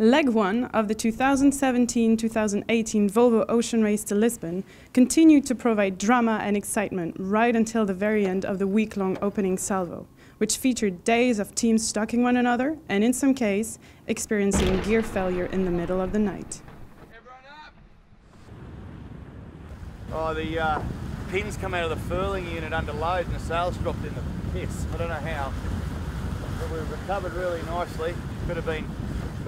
Leg 1 of the 2017-2018 Volvo Ocean Race to Lisbon continued to provide drama and excitement right until the very end of the week-long opening salvo, which featured days of teams stalking one another and, in some cases, experiencing gear failure in the middle of the night. Oh, the pins come out of the furling unit under load and the sails dropped in the piss. I don't know how, but we've recovered really nicely. Could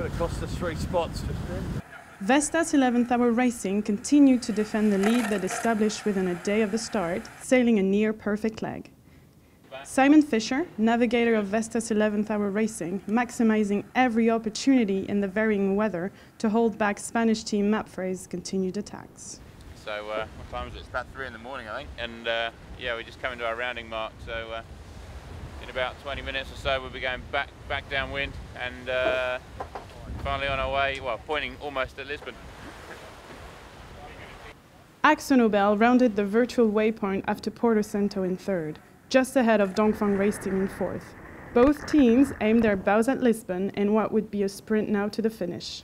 have cost us 3 spots just then. Vestas 11th Hour Racing continued to defend the lead that established within a day of the start, sailing a near-perfect leg. Simon Fisher, navigator of Vestas 11th Hour Racing, maximizing every opportunity in the varying weather to hold back Spanish team Mapfre's continued attacks. So what time is it? It's about 3 in the morning, I think, and yeah, we're just coming to our rounding mark, so in about 20 minutes or so we'll be going back downwind and finally on our way, well, pointing almost at Lisbon. Akzo Nobel rounded the virtual waypoint after Porto Santo in 3rd, just ahead of Dongfang Race Team in 4th. Both teams aimed their bows at Lisbon in what would be a sprint now to the finish.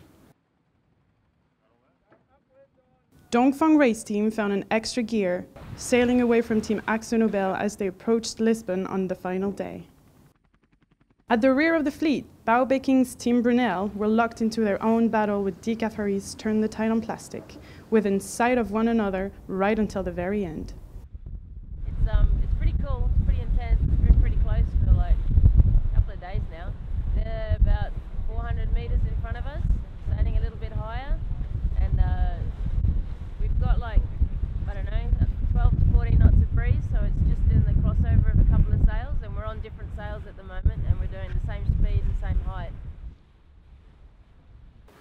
Dongfang Race Team found an extra gear, sailing away from Team Akzo Nobel as they approached Lisbon on the final day. At the rear of the fleet, Baobeking's Team Brunel were locked into their own battle with Decathlon's Turn the Tide on Plastic, within sight of one another right until the very end. It's pretty cool, pretty intense, it's been pretty close for like a couple of days now. They're about 400 metres in front of us, sailing a little bit higher, and we've got like, I don't know, 12 to 14 knots of breeze, so it's just in the crossover of a couple of sails, and we're on different sails at the moment, and we're doing the same speed and same height.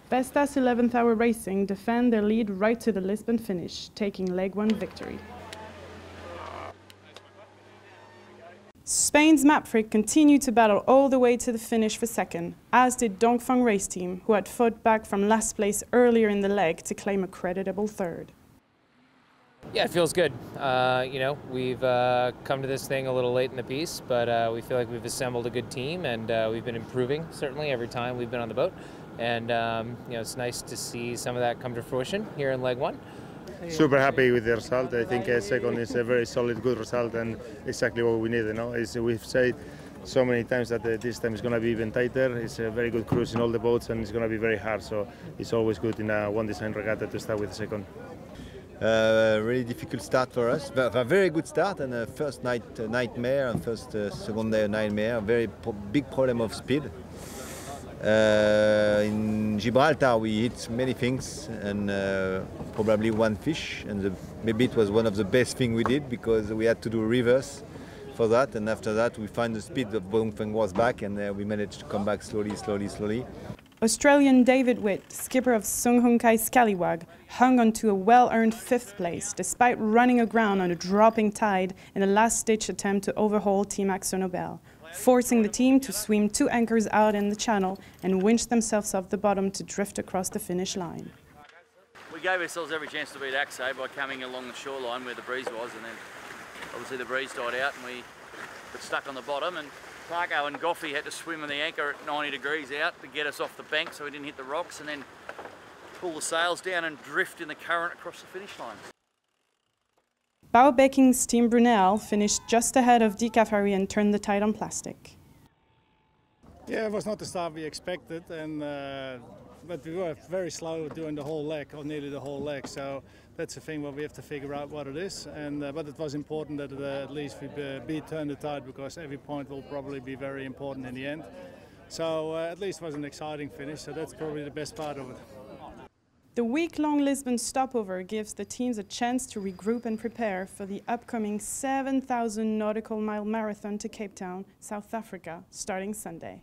Vestas 11th Hour Racing defend their lead right to the Lisbon finish, taking Leg 1 victory. Spain's Mapfre continued to battle all the way to the finish for 2nd, as did Dongfang Race Team, who had fought back from last place earlier in the leg to claim a creditable 3rd. Yeah, it feels good. You know, we've come to this thing a little late in the piece, but we feel like we've assembled a good team, and we've been improving, certainly, every time we've been on the boat. And, you know, it's nice to see some of that come to fruition here in Leg 1. Super happy with the result. I think 2nd is a very solid, good result, and exactly what we need. You know, we've said so many times that this time is going to be even tighter. It's a very good cruise in all the boats, and it's going to be very hard. So it's always good in a one design regatta to start with 2nd. Really difficult start for us. A very good start, and first nightmare, and second day nightmare. Very big problem of speed. In Gibraltar we hit many things, and probably one fish, and maybe it was one of the best things we did, because we had to do reverse for that, and after that we find the speed of Dongfang was back, and we managed to come back slowly. Australian David Witt, skipper of Sung Hung Kai Scallywag, hung on to a well-earned 5th place, despite running aground on a dropping tide in a last-ditch attempt to overhaul Team Akzo Nobel, forcing the team to swim 2 anchors out in the channel and winch themselves off the bottom to drift across the finish line. We gave ourselves every chance to beat Akzo by coming along the shoreline where the breeze was, and then obviously the breeze died out and we got stuck on the bottom, and Parko and Goffey had to swim with the anchor at 90 degrees out to get us off the bank so we didn't hit the rocks, and then pull the sails down and drift in the current across the finish line. Baobeking's Team Brunel finished just ahead of Decathlon and Turned the Tide on Plastic. Yeah, it was not the start we expected, and but we were very slow during the whole leg, or nearly the whole leg. So that's the thing where we have to figure out what it is. And but it was important that at least we beat Turn the Tide, because every point will probably be very important in the end. So at least it was an exciting finish. So that's probably the best part of it. The week-long Lisbon stopover gives the teams a chance to regroup and prepare for the upcoming 7,000 nautical mile marathon to Cape Town, South Africa, starting Sunday.